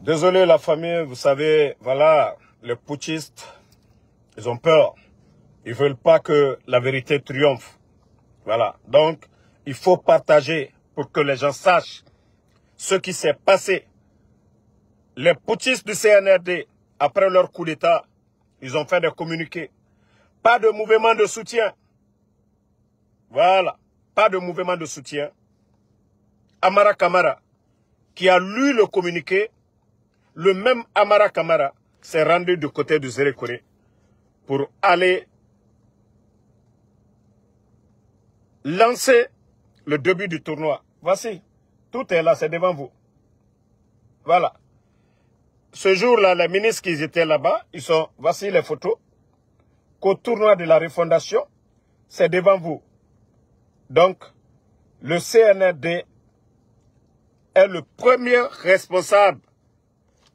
Désolé la famille, vous savez, voilà, les putschistes, ils ont peur. Ils ne veulent pas que la vérité triomphe. Voilà, donc il faut partager pour que les gens sachent ce qui s'est passé. Les putschistes du CNRD, après leur coup d'État, ils ont fait des communiqués. Pas de mouvement de soutien. Voilà, pas de mouvement de soutien. Amara Kamara, qui a lu le communiqué, le même Amara Kamara s'est rendu du côté de Zérékoré pour aller lancer le début du tournoi. Voici, tout est là, c'est devant vous. Voilà. Ce jour-là, les ministres qui étaient là-bas, voici les photos. Qu'au tournoi de la refondation, c'est devant vous. Donc, le CNRD est le premier responsable.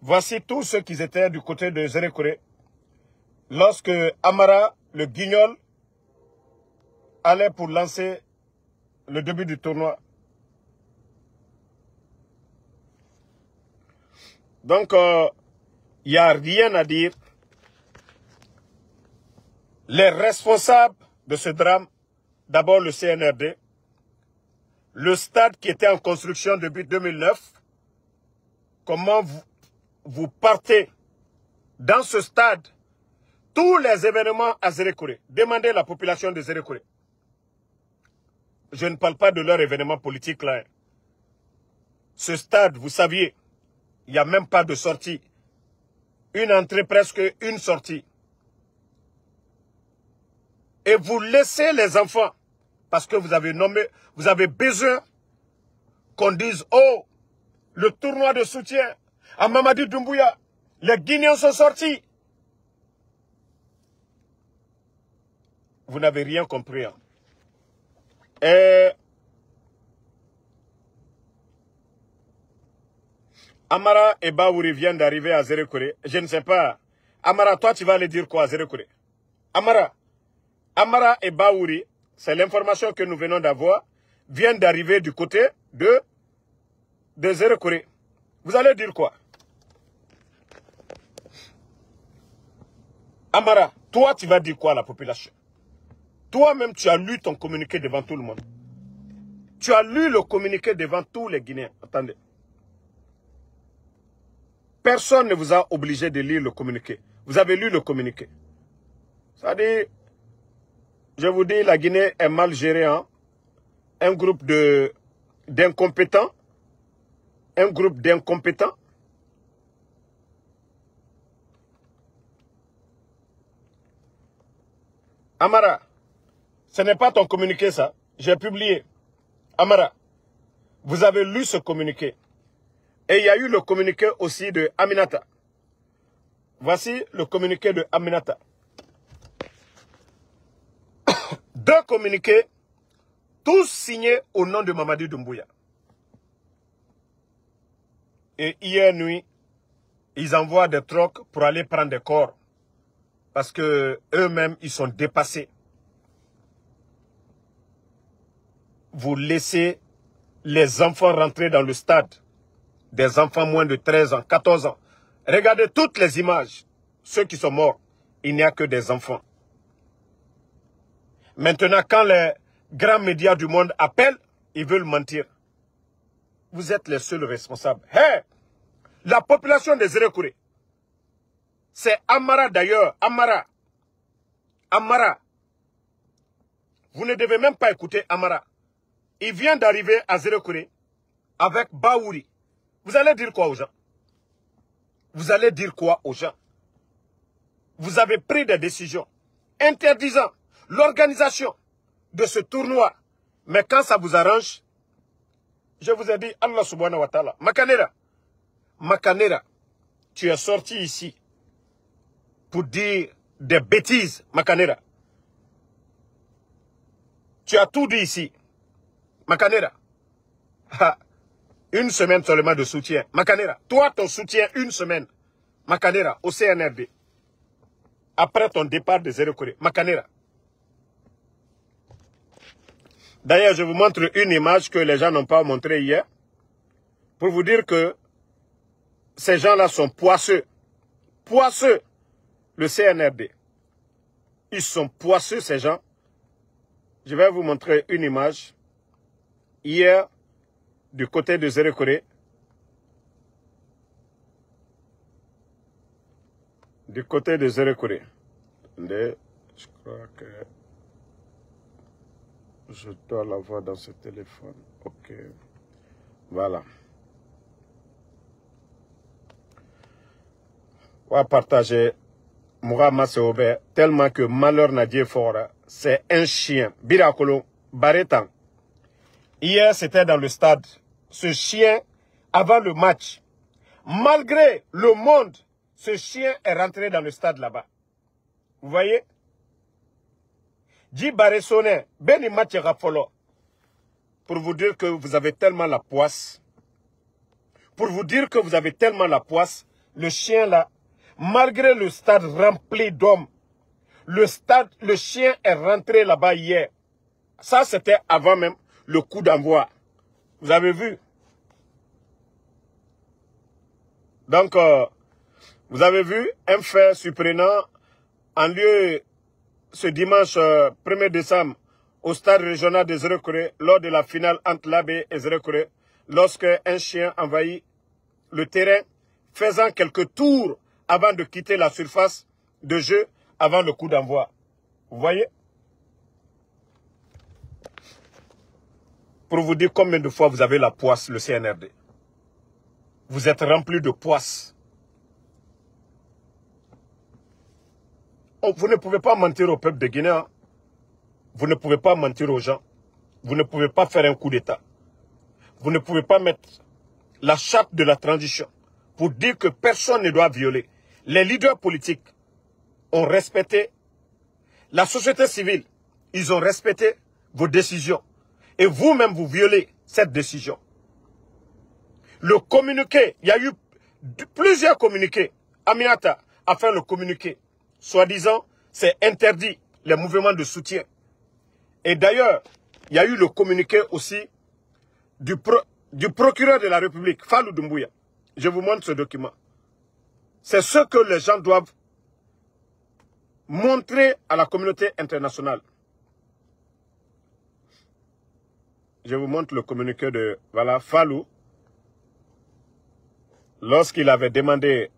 Voici tous ceux qui étaient du côté de Zérékoré. Lorsque Amara, le guignol, allait pour lancer le début du tournoi. Donc, il n'y a rien à dire. Les responsables de ce drame, d'abord le CNRD, le stade qui était en construction depuis 2009, comment vous partez dans ce stade, tous les événements à Zérékoré. Demandez à la population de Zérékoré. Je ne parle pas de leur événement politique là. Ce stade, vous saviez, il n'y a même pas de sortie. Une entrée, presque une sortie. Et vous laissez les enfants, parce que vous avez besoin qu'on dise, oh, le tournoi de soutien à Mamadi Doumbouya, les Guinéens sont sortis. Vous n'avez rien compris. Hein. Et Amara et Baouri viennent d'arriver à Zérékoré. Je ne sais pas. Amara, toi, tu vas aller dire quoi à Zérékoré? Amara et Baouri, c'est l'information que nous venons d'avoir, viennent d'arriver du côté de Zérékoré. Vous allez dire quoi? Amara, toi, tu vas dire quoi à la population? Toi-même, tu as lu ton communiqué devant tout le monde. Tu as lu le communiqué devant tous les Guinéens. Attendez. Personne ne vous a obligé de lire le communiqué. Vous avez lu le communiqué. C'est-à-dire, je vous dis, la Guinée est mal gérée. Hein? Un groupe d'incompétents. Un groupe d'incompétents. Amara, ce n'est pas ton communiqué ça. J'ai publié. Amara, vous avez lu ce communiqué. Et il y a eu le communiqué aussi de Aminata. Voici le communiqué de Aminata. Deux communiqués, tous signés au nom de Mamadi Doumbouya. Et hier nuit, ils envoient des trocs pour aller prendre des corps. Parce que eux-mêmes, ils sont dépassés. Vous laissez les enfants rentrer dans le stade. Des enfants moins de 13 ans, 14 ans. Regardez toutes les images. Ceux qui sont morts, il n'y a que des enfants. Maintenant, quand les grands médias du monde appellent, ils veulent mentir. Vous êtes les seuls responsables. Hey, la population de Zérékoré, c'est Amara d'ailleurs. Amara. Vous ne devez même pas écouter Amara. Il vient d'arriver à Zérékoré avec Baouri. Vous allez dire quoi aux gens? Vous allez dire quoi aux gens? Vous avez pris des décisions interdisant l'organisation de ce tournoi. Mais quand ça vous arrange, je vous ai dit, Allah subhanahu wa ta'ala, Makanera, tu es sorti ici pour dire des bêtises, Makanera. Tu as tout dit ici, Makanera. Une semaine seulement de soutien. Makanera, toi ton soutien une semaine. Makanera, au CNRD. Après ton départ de Zérékoré. Makanera. D'ailleurs, je vous montre une image que les gens n'ont pas montrée hier. Pour vous dire que ces gens-là sont poisseux. Poisseux, le CNRD. Ils sont poisseux, ces gens. Je vais vous montrer une image. Hier, du côté de Zérekore, du côté de Zérekore. Je crois que je dois l'avoir dans ce téléphone. Ok. Voilà. On va partager Mourama Seobe tellement que malheur n'a Dieu fort. C'est un chien. Birakolo, Baretan. Hier, c'était dans le stade. Ce chien, avant le match, malgré le monde, ce chien est rentré dans le stade là-bas. Vous voyez? Di Baresone, Beni match Rafolo. Pour vous dire que vous avez tellement la poisse. Pour vous dire que vous avez tellement la poisse, le chien là, malgré le stade rempli d'hommes, le chien est rentré là-bas hier. Ça, c'était avant même le coup d'envoi. Vous avez vu? Donc, vous avez vu un fait surprenant en lieu ce dimanche 1er décembre au stade régional de Zérekore lors de la finale entre l'Abbé et Zérekore, lorsque un chien envahit le terrain, faisant quelques tours avant de quitter la surface de jeu avant le coup d'envoi. Vous voyez? Pour vous dire combien de fois vous avez la poisse, le CNRD. Vous êtes rempli de poisse. Vous ne pouvez pas mentir au peuple de Guinée. Hein? Vous ne pouvez pas mentir aux gens. Vous ne pouvez pas faire un coup d'État. Vous ne pouvez pas mettre la charte de la transition pour dire que personne ne doit violer. Les leaders politiques ont respecté, la société civile, ils ont respecté vos décisions. Et vous-même, vous violez cette décision. Le communiqué, il y a eu plusieurs communiqués. Aminata a fait le communiqué. Soi-disant, c'est interdit, les mouvements de soutien. Et d'ailleurs, il y a eu le communiqué aussi du procureur de la République, Fallou Doumbouya. Je vous montre ce document. C'est ce que les gens doivent montrer à la communauté internationale. Je vous montre le communiqué de Fallou. Lorsqu'il avait demandé,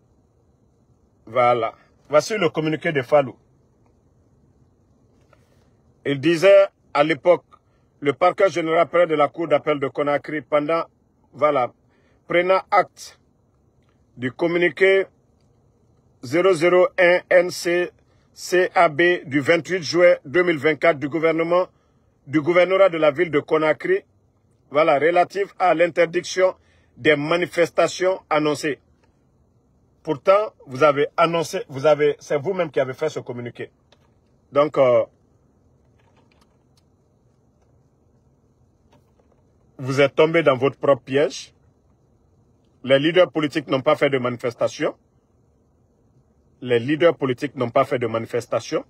voici le communiqué de Fallou. Il disait à l'époque, le parquet général près de la cour d'appel de Conakry, prenant acte du communiqué 001 NCCAB du 28 juin 2024 du gouvernorat de la ville de Conakry, relatif à l'interdiction des manifestations annoncées. Pourtant, vous avez annoncé, c'est vous-même qui avez fait ce communiqué. Donc, vous êtes tombé dans votre propre piège. Les leaders politiques n'ont pas fait de manifestation. Les leaders politiques n'ont pas fait de manifestation.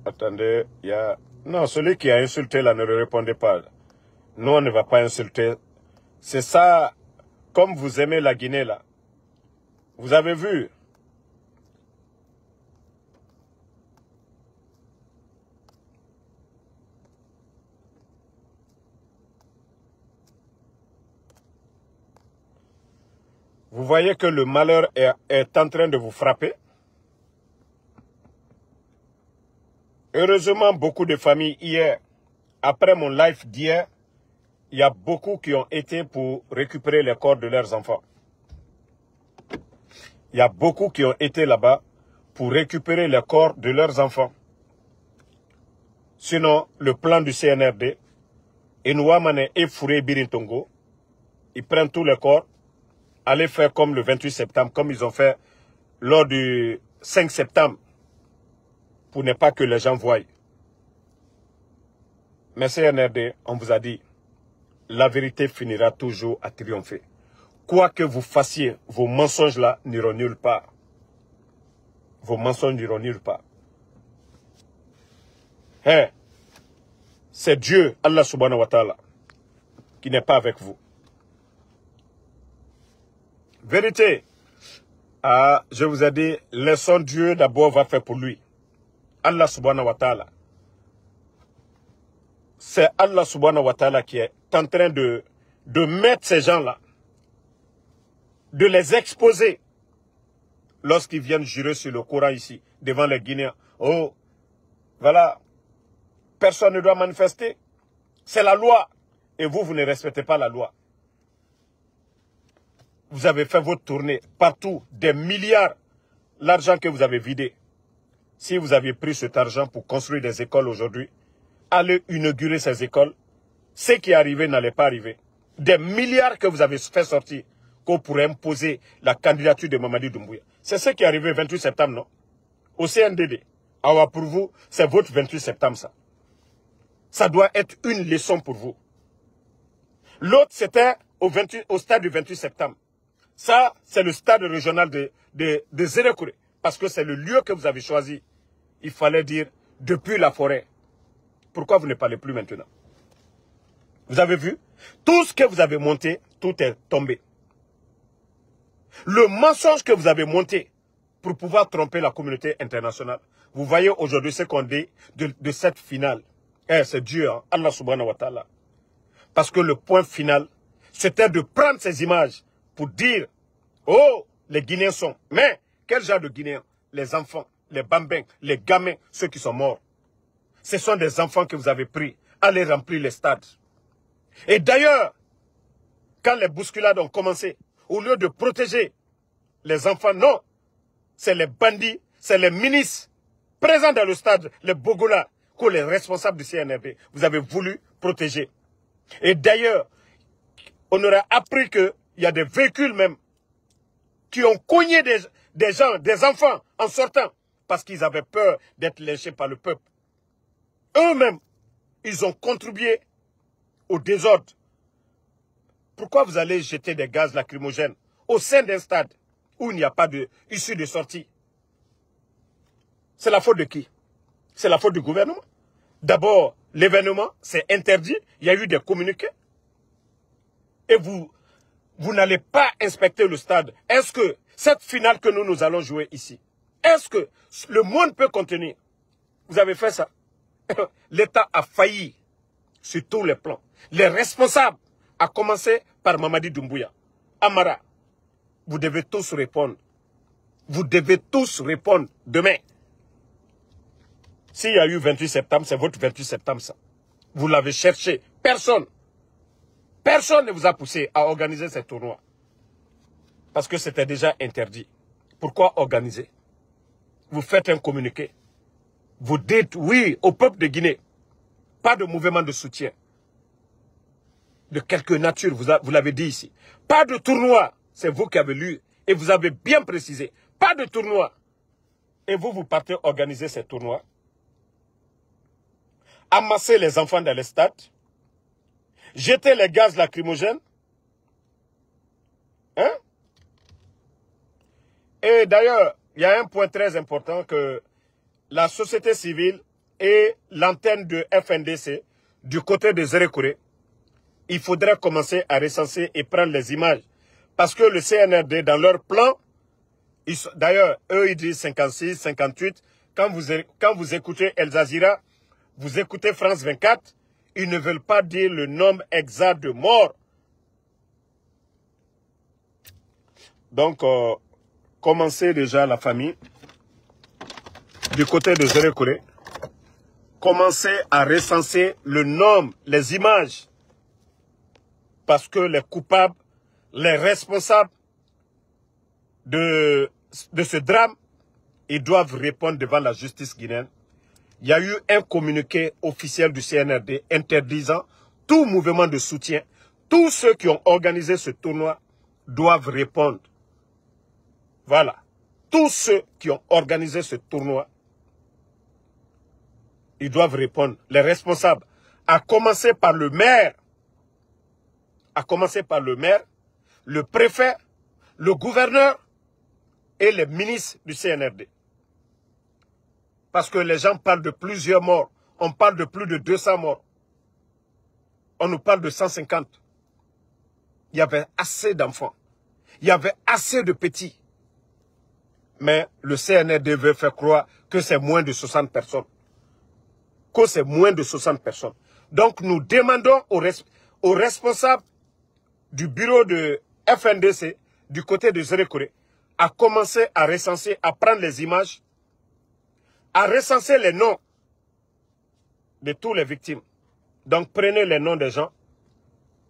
Attendez, il y a... Non, celui qui a insulté là ne le répondait pas. Nous, on ne va pas insulter. C'est ça, comme vous aimez la Guinée là. Vous avez vu. Vous voyez que le malheur est en train de vous frapper. Heureusement, beaucoup de familles hier, après mon live d'hier, il y a beaucoup qui ont été pour récupérer les corps de leurs enfants. Il y a beaucoup qui ont été là-bas pour récupérer les corps de leurs enfants. Sinon, le plan du CNRD, Enouamane et Fouré Birintongo, ils prennent tous les corps, allez faire comme le 28 septembre, comme ils ont fait lors du 5 septembre, pour ne pas que les gens voient. Mais CNRD, on vous a dit, la vérité finira toujours à triompher. Quoi que vous fassiez, vos mensonges là n'iront nulle part. Vos mensonges n'iront nulle part. Hey, c'est Dieu, Allah subhanahu wa ta'ala, qui n'est pas avec vous. Vérité. Ah, je vous ai dit, laissons Dieu d'abord va faire pour lui. Allah subhanahu wa ta'ala. C'est Allah subhanahu wa ta'ala qui est en train de mettre ces gens-là, de les exposer lorsqu'ils viennent jurer sur le Coran ici, devant les Guinéens. Oh, voilà, personne ne doit manifester. C'est la loi. Et vous, vous ne respectez pas la loi. Vous avez fait votre tournée partout, des milliards, l'argent que vous avez vidé. Si vous aviez pris cet argent pour construire des écoles aujourd'hui, allez inaugurer ces écoles, ce qui est arrivé n'allait pas arriver. Des milliards que vous avez fait sortir, qu'on pourrait imposer la candidature de Mamadi Doumbouya. C'est ce qui est arrivé le 28 septembre, non? Au CNDD. Alors pour vous, c'est votre 28 septembre, ça. Ça doit être une leçon pour vous. L'autre, c'était au stade du 28 septembre. Ça, c'est le stade régional de Zérekouré. Parce que c'est le lieu que vous avez choisi. Il fallait dire depuis la forêt. Pourquoi vous ne parlez plus maintenant? Vous avez vu? Tout ce que vous avez monté, tout est tombé. Le mensonge que vous avez monté pour pouvoir tromper la communauté internationale. Vous voyez aujourd'hui ce qu'on dit de cette finale. C'est Dieu, hein? Allah subhanahu wa ta'ala. Parce que le point final, c'était de prendre ces images pour dire, oh, les Guinéens sont. Mais, quel genre de Guinéens? Les enfants, les bambins, les gamins, ceux qui sont morts. Ce sont des enfants que vous avez pris, allez remplir les stades. Et d'ailleurs, quand les bousculades ont commencé, au lieu de protéger les enfants, non, c'est les bandits, c'est les ministres présents dans le stade, les Bogola, que les responsables du CNRD, vous avez voulu protéger. Et d'ailleurs, on aurait appris qu'il y a des véhicules même qui ont cogné des gens, des enfants en sortant parce qu'ils avaient peur d'être lynchés par le peuple. Eux-mêmes, ils ont contribué au désordre. Pourquoi vous allez jeter des gaz lacrymogènes au sein d'un stade où il n'y a pas d'issue de sortie? C'est la faute de qui? C'est la faute du gouvernement. D'abord, l'événement, c'est interdit. Il y a eu des communiqués. Et vous n'allez pas inspecter le stade. Est-ce que cette finale que nous allons jouer ici, est-ce que le monde peut contenir? Vous avez fait ça. L'État a failli sur tous les plans. Les responsables, à commencer par Mamadi Doumbouya, Amara, vous devez tous répondre. Vous devez tous répondre demain. S'il y a eu 28 septembre, c'est votre 28 septembre, ça. Vous l'avez cherché. Personne ne vous a poussé à organiser ces tournois. Parce que c'était déjà interdit. Pourquoi organiser? Vous faites un communiqué. Vous dites oui au peuple de Guinée. Pas de mouvement de soutien. De quelque nature, vous l'avez dit ici. Pas de tournoi. C'est vous qui avez lu. Et vous avez bien précisé. Pas de tournoi. Et vous partez organiser ces tournois. Amasser les enfants dans les stades. Jeter les gaz lacrymogènes. Hein? Et d'ailleurs, il y a un point très important que la société civile et l'antenne de FNDC, du côté de Zérekouré, il faudrait commencer à recenser et prendre les images. Parce que le CNRD, dans leur plan, d'ailleurs, eux, ils disent 56, 58. Quand vous écoutez El Jazeera, vous écoutez France 24, ils ne veulent pas dire le nombre exact de morts. Donc, commencez déjà la famille. Du côté de Zérekouré, commencez à recenser le nombre, les images. Parce que les coupables, les responsables de ce drame, ils doivent répondre devant la justice guinéenne. Il y a eu un communiqué officiel du CNRD interdisant tout mouvement de soutien. Tous ceux qui ont organisé ce tournoi doivent répondre. Voilà. Tous ceux qui ont organisé ce tournoi, ils doivent répondre. Les responsables, à commencer par le maire, le préfet, le gouverneur et les ministres du CNRD. Parce que les gens parlent de plusieurs morts. On parle de plus de 200 morts. On nous parle de 150. Il y avait assez d'enfants. Il y avait assez de petits. Mais le CNRD veut faire croire que c'est moins de 60 personnes. Que c'est moins de 60 personnes. Donc nous demandons aux responsables du bureau de FNDC, du côté de Zérékoré, à commencer à recenser, à prendre les images, à recenser les noms de tous les victimes. Donc prenez les noms des gens,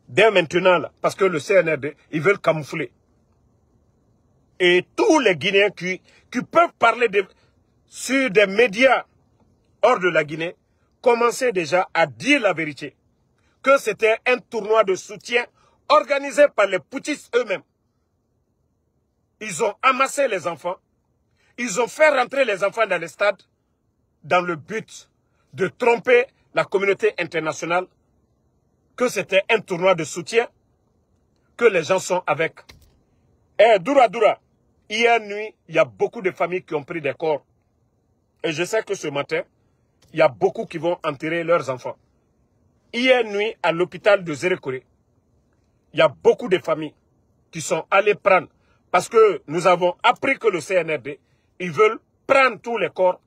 dès maintenant, là, parce que le CNRD, ils veulent camoufler. Et tous les Guinéens qui peuvent parler sur des médias hors de la Guinée, commencez déjà à dire la vérité. Que c'était un tournoi de soutien organisé par les putschistes eux-mêmes. Ils ont amassé les enfants. Ils ont fait rentrer les enfants dans les stades dans le but de tromper la communauté internationale que c'était un tournoi de soutien, que les gens sont avec. Eh, Doura, hier nuit, il y a beaucoup de familles qui ont pris des corps. Et je sais que ce matin, il y a beaucoup qui vont enterrer leurs enfants. Hier nuit, à l'hôpital de Zérékoré, il y a beaucoup de familles qui sont allées prendre, parce que nous avons appris que le CNRD, ils veulent prendre tous les corps,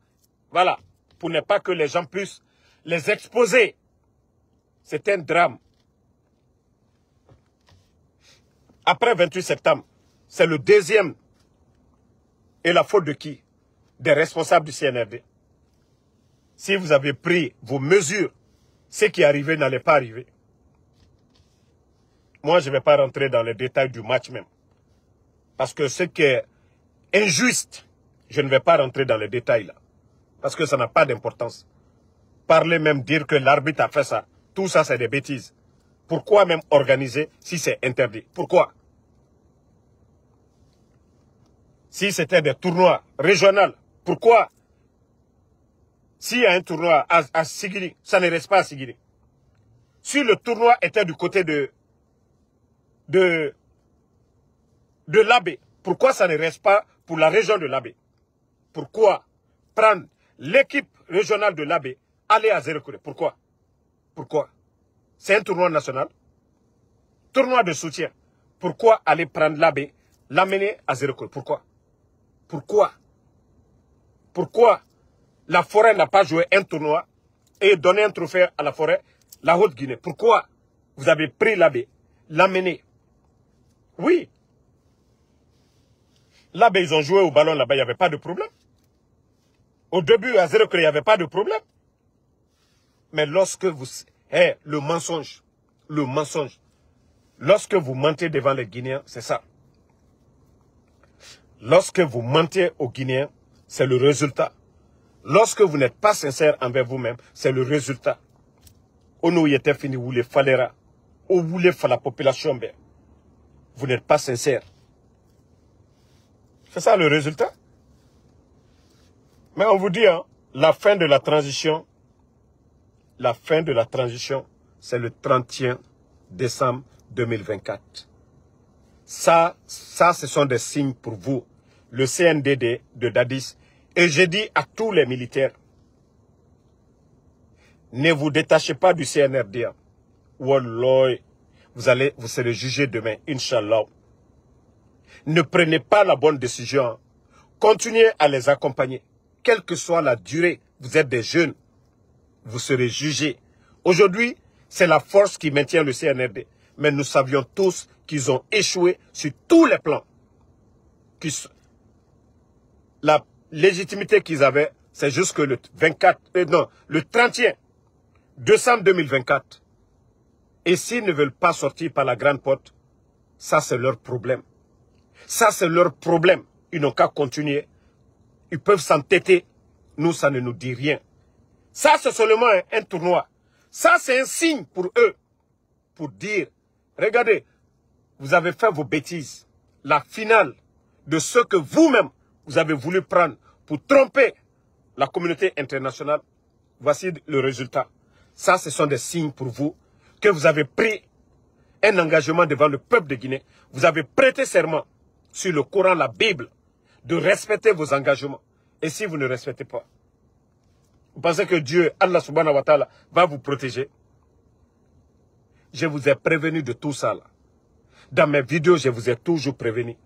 voilà, pour ne pas que les gens puissent les exposer. C'est un drame. Après 28 septembre, c'est le deuxième. Et la faute de qui? Des responsables du CNRD. Si vous avez pris vos mesures, ce qui est arrivé n'allait pas arriver. Moi, je ne vais pas rentrer dans les détails du match même. Parce que ce qui est injuste, je ne vais pas rentrer dans les détails là. Parce que ça n'a pas d'importance. Parler même, dire que l'arbitre a fait ça, tout ça c'est des bêtises. Pourquoi même organiser si c'est interdit? Pourquoi? Si c'était des tournois régionaux, pourquoi? S'il y a un tournoi à Sigiri, ça ne reste pas à Sigiri. Si le tournoi était du côté de l'Abbé, pourquoi ça ne reste pas pour la région de l'Abbé? Pourquoi prendre l'équipe régionale de l'Abbé, aller à Zérékoré? Pourquoi? Pourquoi? C'est un tournoi national. Tournoi de soutien. Pourquoi aller prendre l'Abbé, l'amener à Zérékoré? Pourquoi? Pourquoi? Pourquoi la forêt n'a pas joué un tournoi et donné un trophée à la forêt, la Haute-Guinée? Pourquoi vous avez pris l'Abbé, l'amener? Oui. L'Abbé, ils ont joué au ballon là-bas, il n'y avait pas de problème. Au début, à Zérékoré, il n'y avait pas de problème. Mais lorsque vous... le mensonge. Le mensonge. Lorsque vous mentez devant les Guinéens, c'est ça. Lorsque vous mentez aux Guinéens, c'est le résultat. Lorsque vous n'êtes pas sincère envers vous-même, c'est le résultat. On y était fini, vous les falera. Ou vous voulez faire la population, ben, vous n'êtes pas sincère. C'est ça le résultat. Mais on vous dit, hein, la fin de la transition, c'est le 31 décembre 2024. Ça, ce sont des signes pour vous, le CNDD de Dadis. Et je dis à tous les militaires, ne vous détachez pas du CNRD. Wallah, vous serez jugés demain, Inch'Allah. Ne prenez pas la bonne décision. Continuez à les accompagner. Quelle que soit la durée, vous êtes des jeunes. Vous serez jugés. Aujourd'hui, c'est la force qui maintient le CNRD. Mais nous savions tous qu'ils ont échoué sur tous les plans. La légitimité qu'ils avaient, c'est jusque le 31 décembre 2024. Et s'ils ne veulent pas sortir par la grande porte, ça c'est leur problème. Ça c'est leur problème. Ils n'ont qu'à continuer. Ils peuvent s'entêter. Nous, ça ne nous dit rien. Ça c'est seulement un tournoi. Ça c'est un signe pour eux. Pour dire, regardez, vous avez fait vos bêtises. La finale de ce que vous-même, vous avez voulu prendre pour tromper la communauté internationale, voici le résultat. Ça, ce sont des signes pour vous que vous avez pris un engagement devant le peuple de Guinée. Vous avez prêté serment sur le Coran, la Bible, de respecter vos engagements. Et si vous ne respectez pas, vous pensez que Dieu, Allah subhanahu wa ta'ala, va vous protéger? Je vous ai prévenu de tout ça là. Dans mes vidéos, je vous ai toujours prévenu.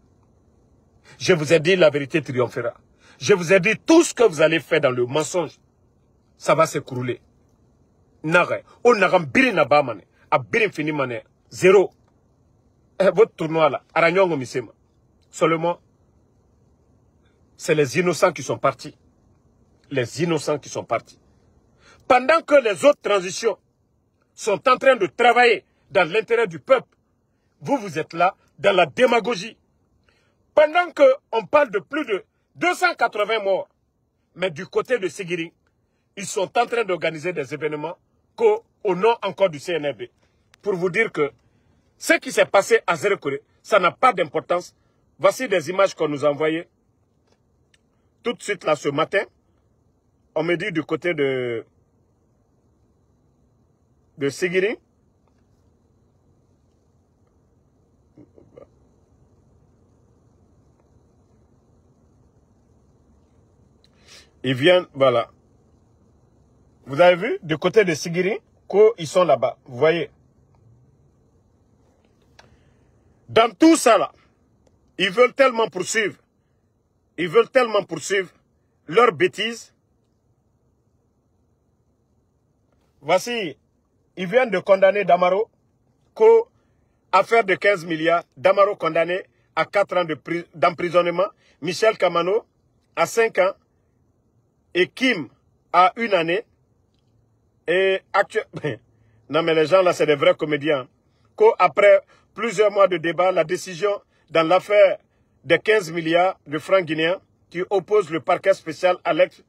Je vous ai dit la vérité triomphera. Je vous ai dit tout ce que vous allez faire dans le mensonge, ça va s'écrouler. Nare, on n'a biri na ba mane, a biri fini mane, zéro. Votre tournoi là, aranyongo misema. Seulement, c'est les innocents qui sont partis. Les innocents qui sont partis. Pendant que les autres transitions sont en train de travailler dans l'intérêt du peuple, vous êtes là dans la démagogie. Pendant qu'on parle de plus de 280 morts, mais du côté de Sigiri, ils sont en train d'organiser des événements au nom encore du CNRD. Pour vous dire que ce qui s'est passé à Zérekore, ça n'a pas d'importance. Voici des images qu'on nous a envoyées. Tout de suite là ce matin, on me dit du côté de Sigiri. Ils viennent, voilà. Vous avez vu, du côté de Sigiri, qu'ils sont là-bas. Vous voyez. Dans tout ça là, ils veulent tellement poursuivre. Ils veulent tellement poursuivre leurs bêtises. Voici, ils viennent de condamner Damaro, affaire de 15 milliards. Damaro condamné à 4 ans d'emprisonnement. Michel Kamano à 5 ans. Et Kim à 1 année. Et actuellement, non mais les gens là c'est des vrais comédiens. Après plusieurs mois de débat, la décision dans l'affaire des 15 milliards de francs guinéens qui oppose le parquet spécial à l'ex,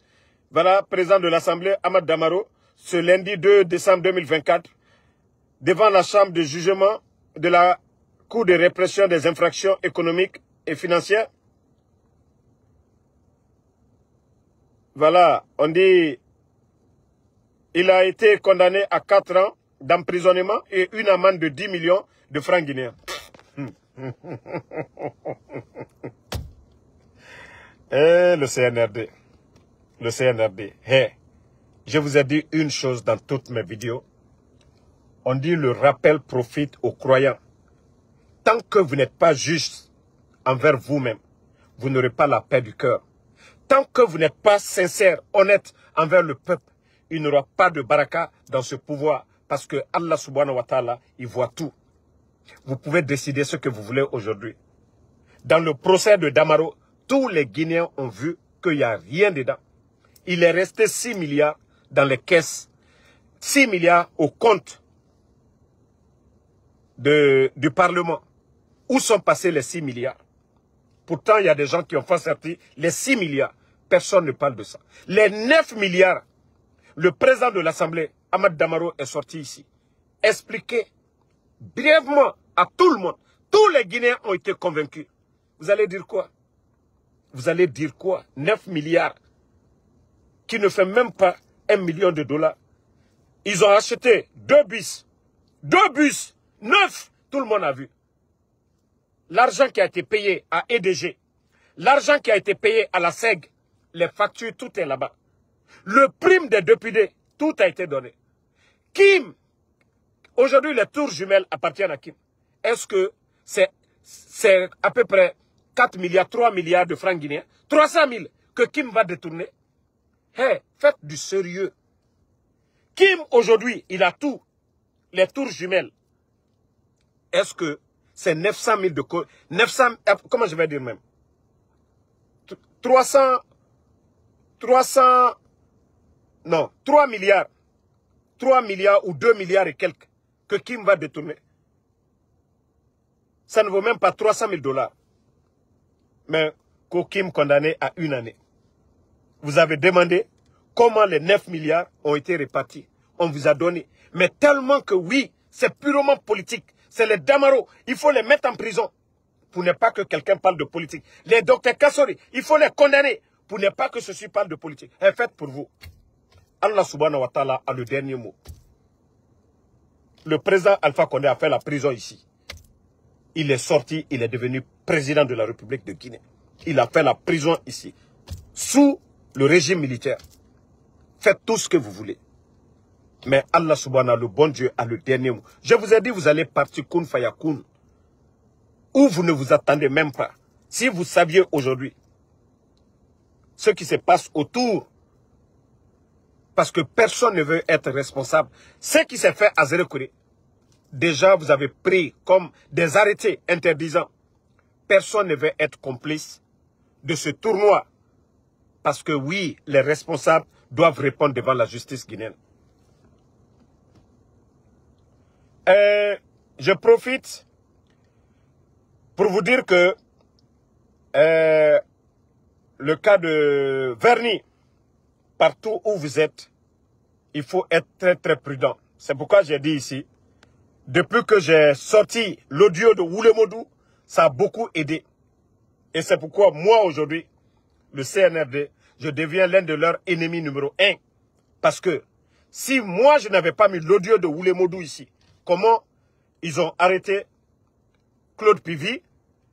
voilà, président de l'Assemblée, Ahmad Damaro, ce lundi 2 décembre 2024, devant la chambre de jugement de la Cour de répression des infractions économiques et financières. Voilà, on dit, il a été condamné à 4 ans d'emprisonnement et une amende de 10 millions de francs guinéens. Et le CNRD. Le CNRD. Hey, je vous ai dit une chose dans toutes mes vidéos. On dit le rappel profite aux croyants. Tant que vous n'êtes pas juste envers vous-même, vous n'aurez pas la paix du cœur. Tant que vous n'êtes pas sincère, honnête envers le peuple, il n'y aura pas de baraka dans ce pouvoir. Parce que Allah subhanahu wa ta'ala, il voit tout. Vous pouvez décider ce que vous voulez aujourd'hui. Dans le procès de Damaro, tous les Guinéens ont vu qu'il n'y a rien dedans. Il est resté 6 milliards dans les caisses. 6 milliards au compte du Parlement. Où sont passés les 6 milliards? Pourtant, il y a des gens qui ont fait sortir les 6 milliards. Personne ne parle de ça. Les 9 milliards, le président de l'Assemblée, Ahmad Damaro, est sorti ici. Expliquez brièvement à tout le monde. Tous les Guinéens ont été convaincus. Vous allez dire quoi? Vous allez dire quoi? 9 milliards qui ne fait même pas 1 million de dollars. Ils ont acheté 2 bus. 2 bus. 9. Tout le monde a vu. L'argent qui a été payé à EDG. L'argent qui a été payé à la SEG. Les factures, tout est là-bas. Le prime des députés, tout a été donné. Kim, aujourd'hui les tours jumelles appartiennent à Kim. Est-ce que c'est à peu près 4 milliards, 3 milliards de francs guinéens, 300 000 que Kim va détourner? Hey, faites du sérieux. Kim, aujourd'hui, il a tout. Les tours jumelles. Est-ce que c'est 900 000 de... 900, comment je vais dire même? 300... Non, 3 milliards. 3 milliards ou 2 milliards et quelques que Kim va détourner. Ça ne vaut même pas 300 000 dollars. Mais que Kim condamné à 1 année. Vous avez demandé comment les 9 milliards ont été répartis. On vous a donné. Mais tellement que oui, c'est purement politique. C'est les Damaro. Il faut les mettre en prison. Pour ne pas que quelqu'un parle de politique. Les docteurs Kassori, il faut les condamner. Pour ne pas que ceci parle de politique. Et faites pour vous. Allah subhanahu wa ta'ala a le dernier mot. Le président Alpha Condé a fait la prison ici. Il est sorti, il est devenu président de la République de Guinée. Il a fait la prison ici. Sous le régime militaire. Faites tout ce que vous voulez. Mais Allah subhanahu, le bon Dieu, a le dernier mot. Je vous ai dit, vous allez partir kun fayakun. où vous ne vous attendez même pas. Si vous saviez aujourd'hui ce qui se passe autour, parce que personne ne veut être responsable. Ce qui s'est fait à Zérekore, déjà vous avez pris comme des arrêtés interdisant. Personne ne veut être complice de ce tournoi. Parce que oui, les responsables doivent répondre devant la justice guinéenne. Je profite pour vous dire que le cas de Verny, partout où vous êtes, il faut être très très prudent. C'est pourquoi j'ai dit ici, depuis que j'ai sorti l'audio de Oulemodou, ça a beaucoup aidé. Et c'est pourquoi moi aujourd'hui, le CNRD, je deviens l'un de leurs ennemis numéro 1. Parce que si moi je n'avais pas mis l'audio de Oulemodou ici, comment ils ont arrêté Claude Pivy,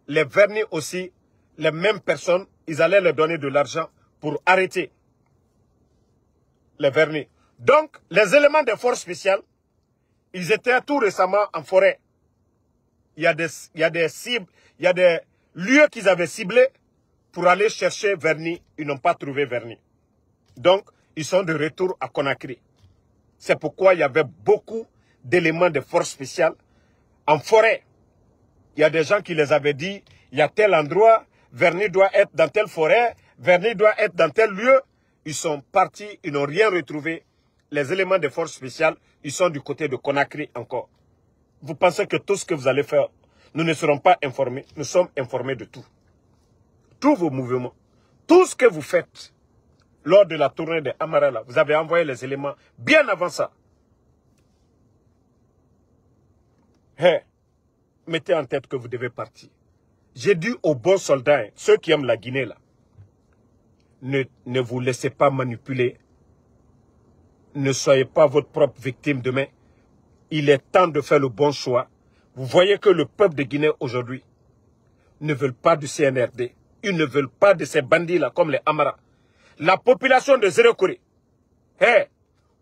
les Verny aussi, les mêmes personnes, ils allaient leur donner de l'argent pour arrêter les Verny. Donc, les éléments des forces spéciales, ils étaient tout récemment en forêt. Il y a des cibles, il y a des lieux qu'ils avaient ciblés pour aller chercher Verny. Ils n'ont pas trouvé Verny. Donc, ils sont de retour à Conakry. C'est pourquoi il y avait beaucoup d'éléments de forces spéciales en forêt. Il y a des gens qui les avaient dit, il y a tel endroit, Verny doit être dans telle forêt, Verny doit être dans tel lieu. Ils sont partis, ils n'ont rien retrouvé. Les éléments de forces spéciales, ils sont du côté de Conakry encore. Vous pensez que tout ce que vous allez faire, nous ne serons pas informés. Nous sommes informés de tout. Tous vos mouvements, tout ce que vous faites lors de la tournée de Amara, vous avez envoyé les éléments bien avant ça. Hey, mettez en tête que vous devez partir. J'ai dit aux bons soldats, ceux qui aiment la Guinée, là, ne vous laissez pas manipuler. Ne soyez pas votre propre victime demain. Il est temps de faire le bon choix. Vous voyez que le peuple de Guinée aujourd'hui ne veut pas du CNRD. Ils ne veulent pas de ces bandits-là comme les Amara. La population de Zérekore, hey,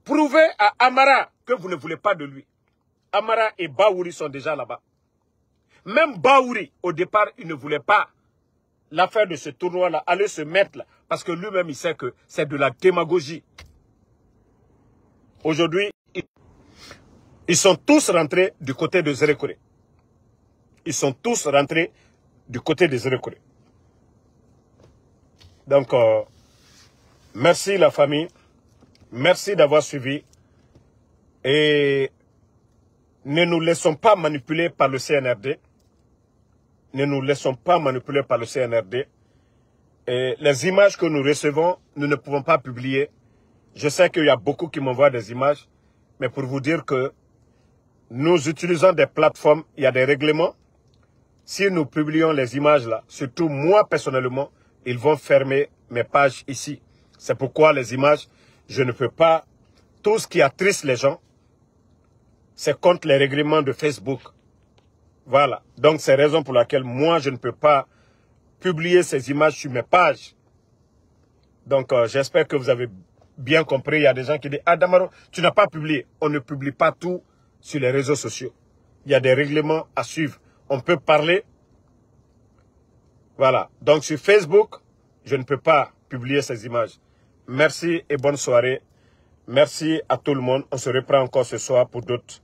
prouvez à Amara que vous ne voulez pas de lui. Amara et Baouri sont déjà là-bas. Même Baouri, au départ, il ne voulait pas l'affaire de ce tournoi-là, aller se mettre là, parce que lui-même, il sait que c'est de la démagogie. Aujourd'hui, ils sont tous rentrés du côté de Zérekore. Ils sont tous rentrés du côté de Zérekore. Donc, merci la famille. Merci d'avoir suivi. Et ne nous laissons pas manipuler par le CNRD. Ne nous laissons pas manipuler par le CNRD. Et les images que nous recevons, nous ne pouvons pas publier. Je sais qu'il y a beaucoup qui m'envoient des images. Mais pour vous dire que nous utilisons des plateformes, il y a des règlements. Si nous publions les images là, surtout moi personnellement, ils vont fermer mes pages ici. C'est pourquoi les images, je ne peux pas. Tout ce qui attriste les gens, c'est contre les règlements de Facebook. Voilà. Donc c'est la raison pour laquelle moi, je ne peux pas publier ces images sur mes pages. Donc j'espère que vous avez bien compris. Il y a des gens qui disent « Ah Damaro, tu n'as pas publié ». On ne publie pas tout sur les réseaux sociaux. Il y a des règlements à suivre. On peut parler. Voilà. Donc sur Facebook, je ne peux pas publier ces images. Merci et bonne soirée. Merci à tout le monde. On se reprend encore ce soir pour d'autres